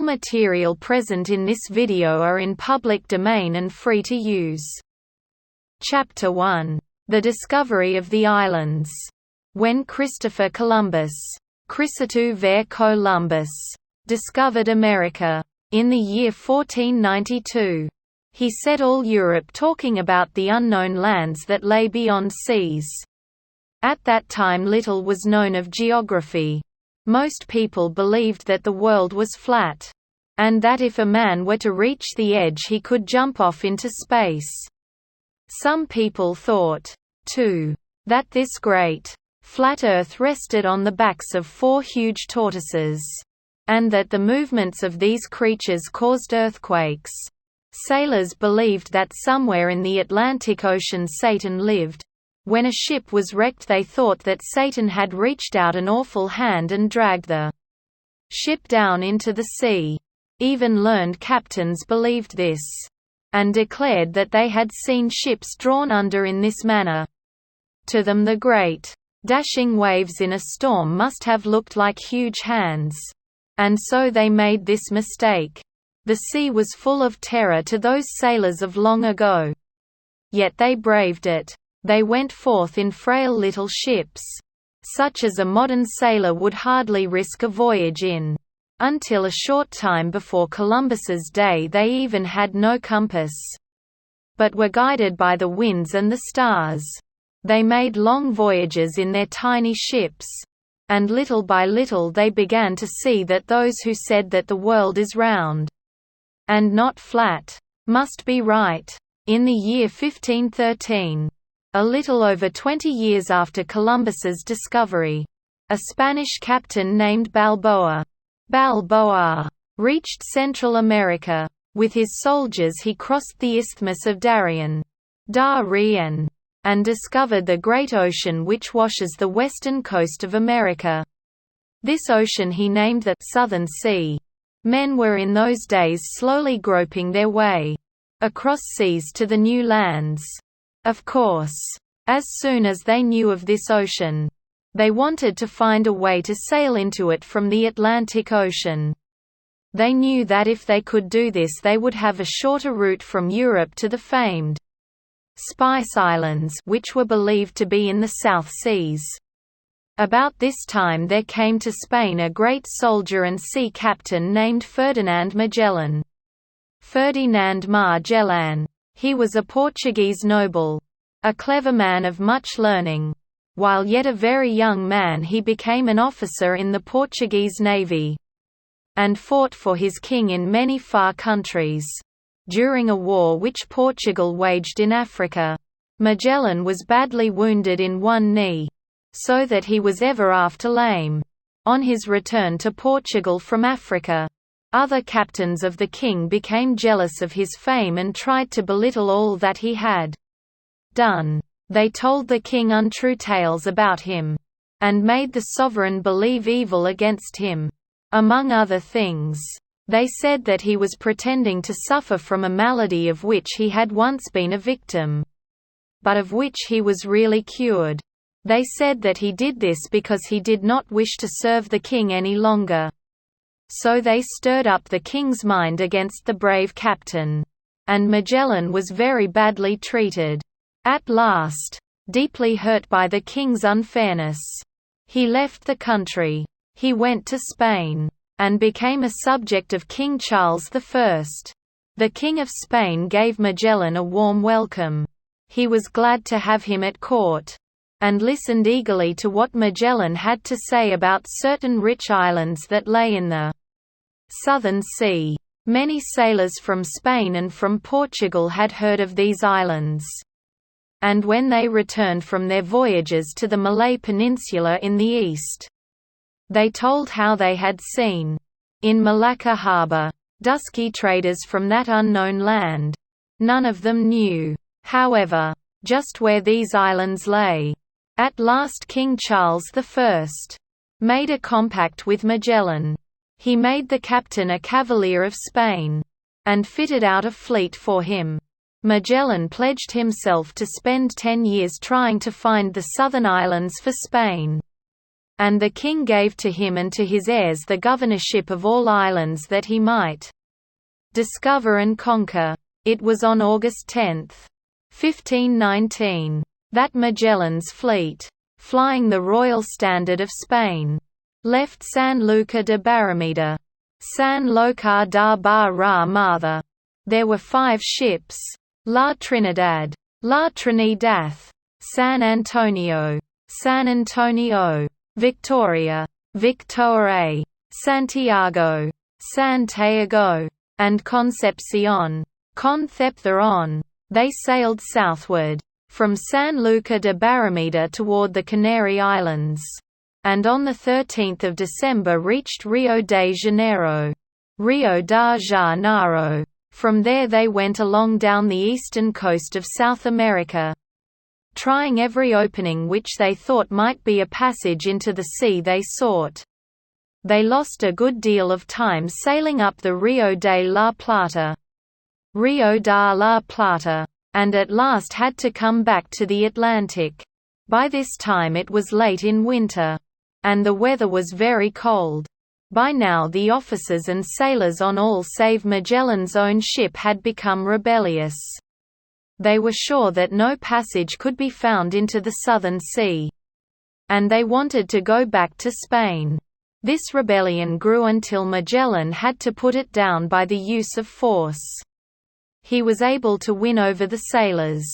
material present in this video are in public domain and free to use. Chapter 1. The Discovery of the Islands. When Christopher Columbus, Christopher ver Columbus, discovered America, in the year 1492, he set all Europe talking about the unknown lands that lay beyond seas. At that time little was known of geography. Most people believed that the world was flat, and that if a man were to reach the edge he could jump off into space. Some people thought, too, that this great, flat Earth rested on the backs of 4 huge tortoises, and that the movements of these creatures caused earthquakes. Sailors believed that somewhere in the Atlantic Ocean Satan lived. When a ship was wrecked they thought that Satan had reached out an awful hand and dragged the ship down into the sea. Even learned captains believed this, and declared that they had seen ships drawn under in this manner. To them the great, dashing waves in a storm must have looked like huge hands. And so they made this mistake. The sea was full of terror to those sailors of long ago. Yet they braved it. They went forth in frail little ships, such as a modern sailor would hardly risk a voyage in. Until a short time before Columbus's day they even had no compass, but were guided by the winds and the stars. They made long voyages in their tiny ships, and little by little they began to see that those who said that the world is round, and not flat, must be right. In the year 1513, a little over 20 years after Columbus's discovery, a Spanish captain named Balboa reached Central America. With his soldiers he crossed the Isthmus of Darien, and discovered the great ocean which washes the western coast of America. This ocean he named the Southern Sea. Men were in those days slowly groping their way across seas to the new lands. Of course, as soon as they knew of this ocean, they wanted to find a way to sail into it from the Atlantic Ocean. They knew that if they could do this they would have a shorter route from Europe to the famed Spice Islands, which were believed to be in the South Seas. About this time there came to Spain a great soldier and sea captain named Ferdinand Magellan. Ferdinand Magellan. He was a Portuguese noble, a clever man of much learning. While yet a very young man he became an officer in the Portuguese navy, and fought for his king in many far countries. During a war which Portugal waged in Africa, Magellan was badly wounded in one knee, so that he was ever after lame. On his return to Portugal from Africa, other captains of the king became jealous of his fame and tried to belittle all that he had done. They told the king untrue tales about him, and made the sovereign believe evil against him. Among other things, they said that he was pretending to suffer from a malady of which he had once been a victim, but of which he was really cured. They said that he did this because he did not wish to serve the king any longer. So they stirred up the king's mind against the brave captain, and Magellan was very badly treated. At last, deeply hurt by the king's unfairness, he left the country. He went to Spain, and became a subject of King Charles I. The King of Spain gave Magellan a warm welcome. He was glad to have him at court, and listened eagerly to what Magellan had to say about certain rich islands that lay in the Southern Sea. Many sailors from Spain and from Portugal had heard of these islands, and when they returned from their voyages to the Malay Peninsula in the east, they told how they had seen, in Malacca harbour, dusky traders from that unknown land. None of them knew, however, just where these islands lay. At last King Charles I made a compact with Magellan. He made the captain a cavalier of Spain, and fitted out a fleet for him. Magellan pledged himself to spend 10 years trying to find the southern islands for Spain. And the king gave to him and to his heirs the governorship of all islands that he might discover and conquer. It was on August 10, 1519, that Magellan's fleet, flying the royal standard of Spain, left San Lucar de Barrameda, San Locar da Barra. There were 5 ships: La Trinidad, La Trinidad, San Antonio, Victoria, Victoria, Santiago, and Concepcion. They sailed southward from San Lucar de Barrameda toward the Canary Islands, and on 13 December reached Rio de Janeiro. From there they went along down the eastern coast of South America, trying every opening which they thought might be a passage into the sea they sought. They lost a good deal of time sailing up the Rio de la Plata, and at last had to come back to the Atlantic. By this time it was late in winter, and the weather was very cold. By now the officers and sailors on all save Magellan's own ship had become rebellious. They were sure that no passage could be found into the Southern Sea, and they wanted to go back to Spain. This rebellion grew until Magellan had to put it down by the use of force. He was able to win over the sailors,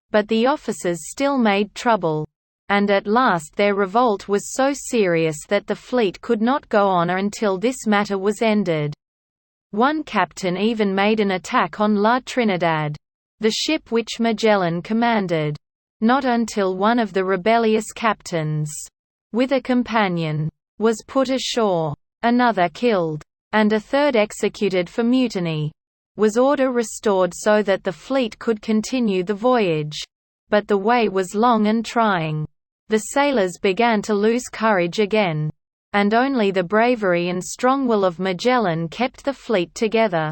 but the officers still made trouble, and at last their revolt was so serious that the fleet could not go on until this matter was ended. One captain even made an attack on La Trinidad, the ship which Magellan commanded. Not until one of the rebellious captains, with a companion, was put ashore, another killed, and a third executed for mutiny, was order restored so that the fleet could continue the voyage. But the way was long and trying. The sailors began to lose courage again, and only the bravery and strong will of Magellan kept the fleet together.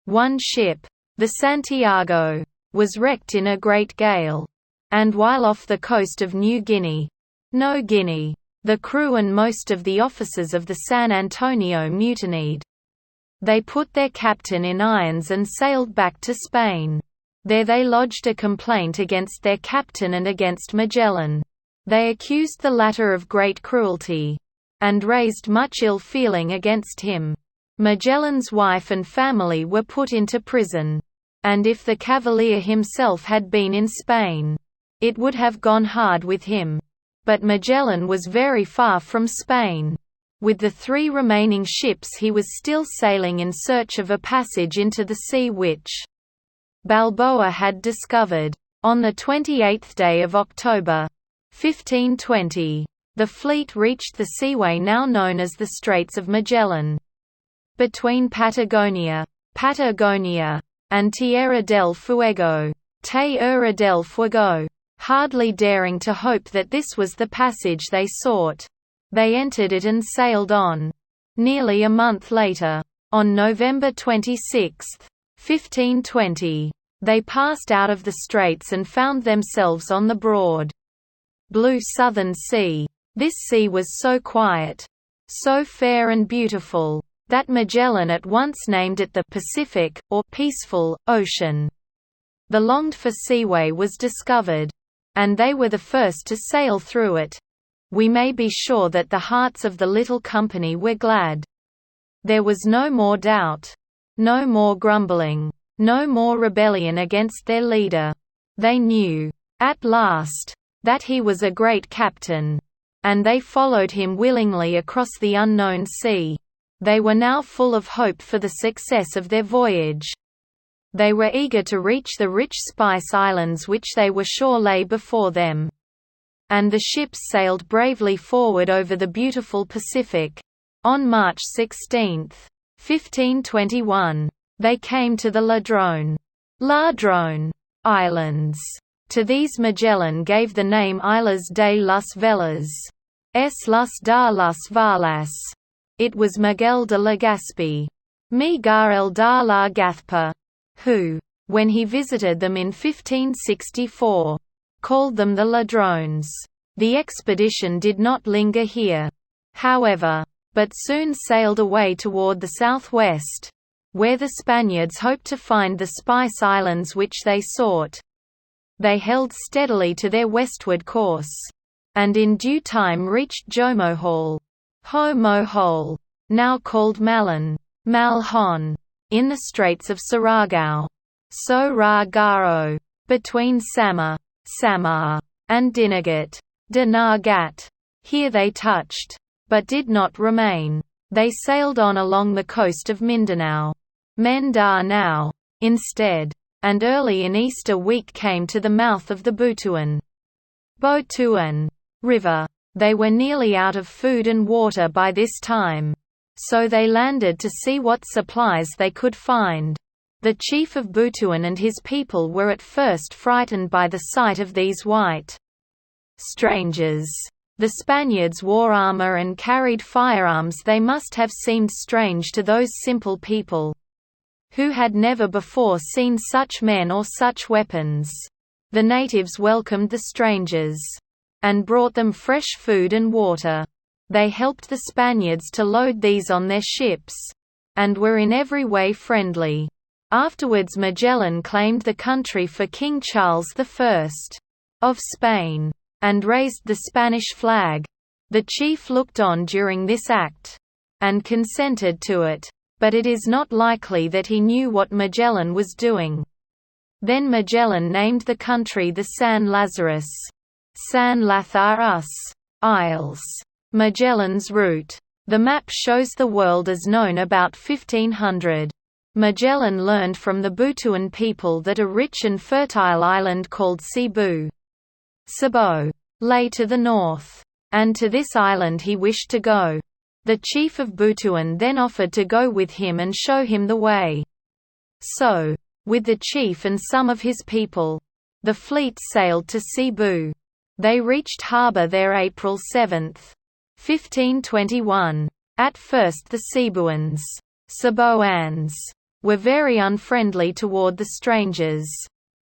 One ship, the Santiago, was wrecked in a great gale, and while off the coast of New Guinea, the crew and most of the officers of the San Antonio mutinied. They put their captain in irons and sailed back to Spain. There they lodged a complaint against their captain and against Magellan. They accused the latter of great cruelty, and raised much ill feeling against him. Magellan's wife and family were put into prison, and if the Cavalier himself had been in Spain, it would have gone hard with him. But Magellan was very far from Spain. With the 3 remaining ships he was still sailing in search of a passage into the sea which Balboa had discovered. On the 28th day of October, 1520, the fleet reached the seaway now known as the Straits of Magellan. Between Patagonia, and Tierra del Fuego, hardly daring to hope that this was the passage they sought, they entered it and sailed on. Nearly a month later, on November 26, 1520, they passed out of the straits and found themselves on the broad, blue Southern Sea. This sea was so quiet, so fair and beautiful, that Magellan at once named it the Pacific, or Peaceful, Ocean. The longed-for seaway was discovered, and they were the first to sail through it. We may be sure that the hearts of the little company were glad. There was no more doubt, no more grumbling, no more rebellion against their leader. They knew, at last, that he was a great captain, and they followed him willingly across the unknown sea. They were now full of hope for the success of their voyage. They were eager to reach the rich Spice Islands which they were sure lay before them. And the ships sailed bravely forward over the beautiful Pacific. On March 16, 1521, they came to the Ladrone Islands. To these Magellan gave the name Islas de las Velas, Las Valas. It was Miguel de Legazpi, Miguel de la Gazpa, who, when he visited them in 1564, called them the Ladrones. The expedition did not linger here, however, but soon sailed away toward the southwest, where the Spaniards hoped to find the Spice Islands which they sought. They held steadily to their westward course, and in due time reached Jomohol, Ho-Mohol, now called Malin, Malhon, in the Straits of Surigao, So-Ra-Gao, between Samar, Samar, and Dinagat, Dinagat. Here they touched, but did not remain. They sailed on along the coast of Mindanao, Mindanao, instead, and early in Easter week came to the mouth of the Butuan River. They were nearly out of food and water by this time, so they landed to see what supplies they could find. The chief of Butuan and his people were at first frightened by the sight of these white strangers. The Spaniards wore armor and carried firearms. They must have seemed strange to those simple people, who had never before seen such men or such weapons. The natives welcomed the strangers, and brought them fresh food and water. They helped the Spaniards to load these on their ships, and were in every way friendly. Afterwards Magellan claimed the country for King Charles I of Spain, and raised the Spanish flag. The chief looked on during this act, and consented to it, but it is not likely that he knew what Magellan was doing. Then Magellan named the country the San Lazarus, San Lazarus Isles, Magellan's route. The map shows the world as known about 1500. Magellan learned from the Butuan people that a rich and fertile island called Cebu lay to the north, and to this island he wished to go. The chief of Butuan then offered to go with him and show him the way. So, with the chief and some of his people, the fleet sailed to Cebu. They reached harbour there April 7, 1521. At first the Cebuans were very unfriendly toward the strangers,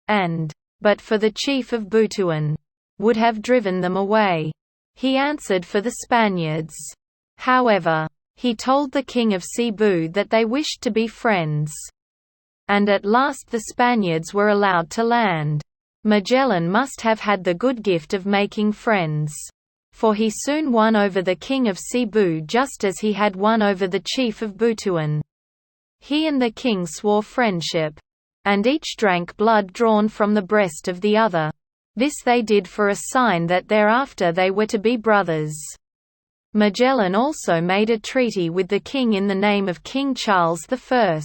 and, but for the chief of Butuan, would have driven them away. He answered for the Spaniards. However, he told the king of Cebu that they wished to be friends. And at last the Spaniards were allowed to land. Magellan must have had the good gift of making friends, for he soon won over the king of Cebu just as he had won over the chief of Butuan. He and the king swore friendship, and each drank blood drawn from the breast of the other. This they did for a sign that thereafter they were to be brothers. Magellan also made a treaty with the king in the name of King Charles I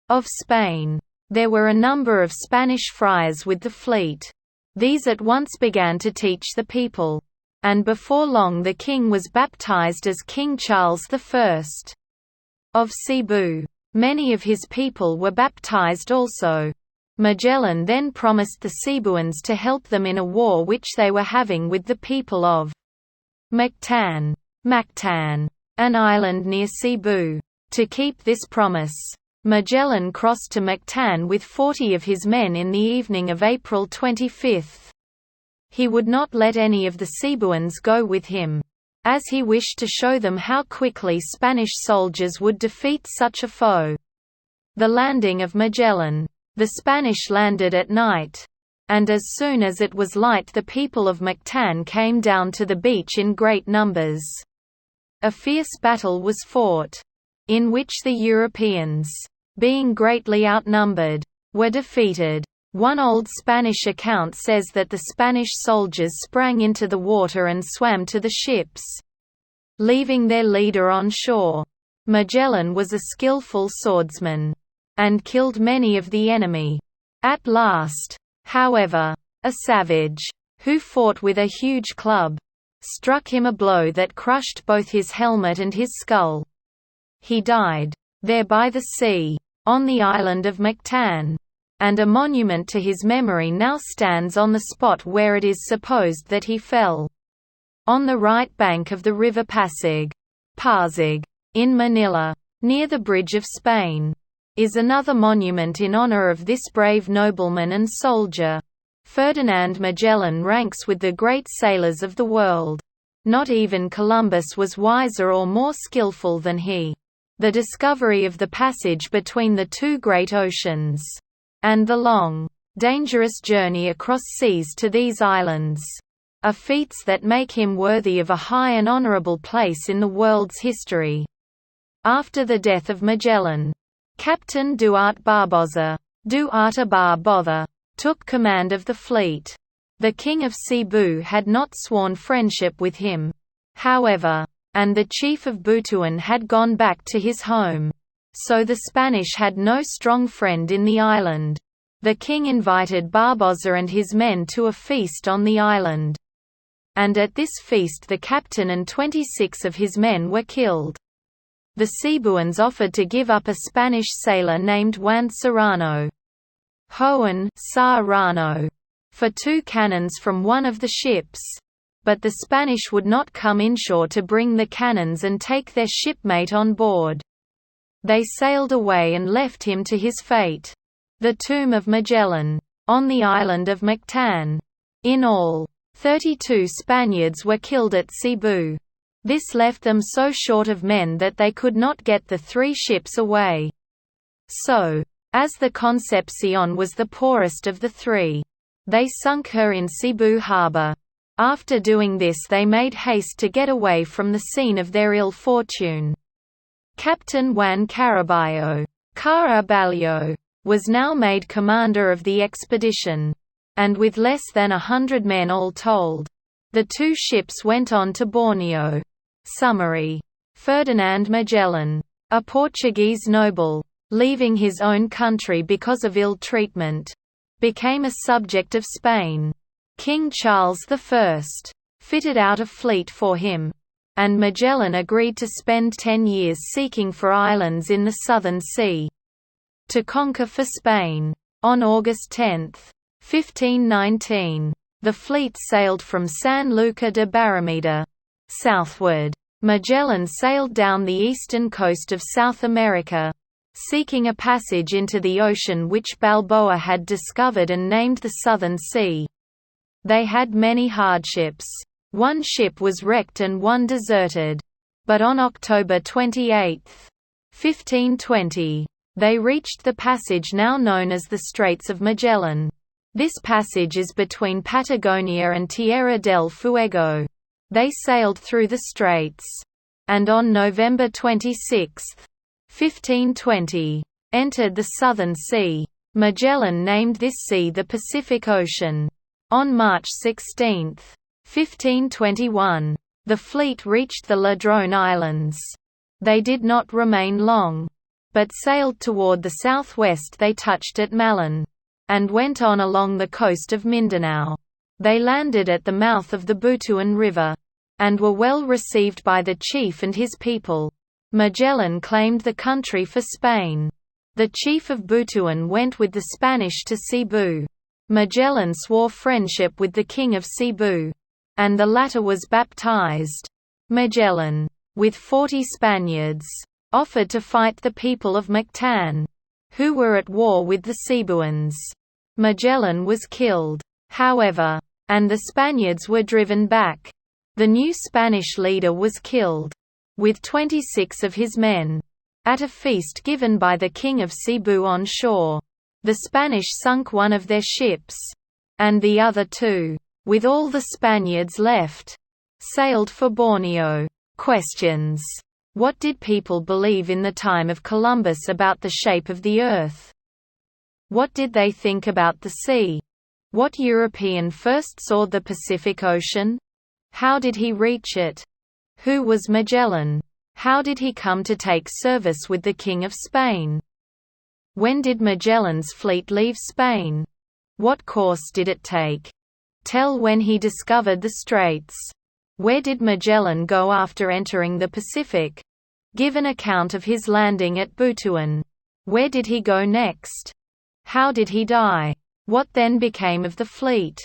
of Spain. There were a number of Spanish friars with the fleet. These at once began to teach the people, and before long the king was baptized as King Charles I of Cebu. Many of his people were baptized also. Magellan then promised the Cebuans to help them in a war which they were having with the people of Mactan, an island near Cebu. To keep this promise, Magellan crossed to Mactan with 40 of his men in the evening of April 25. He would not let any of the Cebuans go with him, as he wished to show them how quickly Spanish soldiers would defeat such a foe. The landing of Magellan. The Spanish landed at night, and as soon as it was light the people of Mactan came down to the beach in great numbers. A fierce battle was fought, in which the Europeans, being greatly outnumbered, were defeated. One old Spanish account says that the Spanish soldiers sprang into the water and swam to the ships, leaving their leader on shore. Magellan was a skillful swordsman, and killed many of the enemy. At last, however, a savage, who fought with a huge club, struck him a blow that crushed both his helmet and his skull. He died there by the sea, on the island of Mactan, and a monument to his memory now stands on the spot where it is supposed that he fell. On the right bank of the river Pasig, in Manila, near the Bridge of Spain, is another monument in honor of this brave nobleman and soldier. Ferdinand Magellan ranks with the great sailors of the world. Not even Columbus was wiser or more skillful than he. The discovery of the passage between the two great oceans, and the long, dangerous journey across seas to these islands, are feats that make him worthy of a high and honorable place in the world's history. After the death of Magellan, Captain Duarte Barbosa took command of the fleet. The King of Cebu had not sworn friendship with him, however, and the chief of Butuan had gone back to his home. So the Spanish had no strong friend in the island. The king invited Barbosa and his men to a feast on the island. And at this feast the captain and 26 of his men were killed. The Cebuans offered to give up a Spanish sailor named Juan Serrano, for 2 cannons from one of the ships. But the Spanish would not come inshore to bring the cannons and take their shipmate on board. They sailed away and left him to his fate. The tomb of Magellan, on the island of Mactan. In all, 32 Spaniards were killed at Cebu. This left them so short of men that they could not get the 3 ships away. So, as the Concepcion was the poorest of the 3, they sunk her in Cebu harbor. After doing this they made haste to get away from the scene of their ill fortune. Captain Juan Caraballo was now made commander of the expedition, and with less than 100 men all told. The 2 ships went on to Borneo. Summary. Ferdinand Magellan, a Portuguese noble, leaving his own country because of ill treatment, became a subject of Spain. King Charles I fitted out a fleet for him, and Magellan agreed to spend 10 years seeking for islands in the Southern Sea to conquer for Spain. On August 10, 1519, the fleet sailed from San Lucar de Barrameda southward. Magellan sailed down the eastern coast of South America, seeking a passage into the ocean which Balboa had discovered and named the Southern Sea. They had many hardships. 1 ship was wrecked and 1 deserted. But on October 28, 1520, they reached the passage now known as the Straits of Magellan. This passage is between Patagonia and Tierra del Fuego. They sailed through the straits, and on November 26, 1520, entered the Southern Sea. Magellan named this sea the Pacific Ocean. On March 16, 1521, the fleet reached the Ladrone Islands. They did not remain long, but sailed toward the southwest. They touched at Malin, and went on along the coast of Mindanao. They landed at the mouth of the Butuan River, and were well received by the chief and his people. Magellan claimed the country for Spain. The chief of Butuan went with the Spanish to Cebu. Magellan swore friendship with the king of Cebu, and the latter was baptized. Magellan, with 40 Spaniards, offered to fight the people of Mactan, who were at war with the Cebuans. Magellan was killed, however, and the Spaniards were driven back. The new Spanish leader was killed, with 26 of his men, at a feast given by the king of Cebu on shore. The Spanish sunk 1 of their ships, and the other 2, with all the Spaniards left, sailed for Borneo. Questions. What did people believe in the time of Columbus about the shape of the earth? What did they think about the sea? What European first saw the Pacific Ocean? How did he reach it? Who was Magellan? How did he come to take service with the King of Spain? When did Magellan's fleet leave Spain? What course did it take? Tell when he discovered the straits. Where did Magellan go after entering the Pacific? Give an account of his landing at Butuan. Where did he go next? How did he die? What then became of the fleet?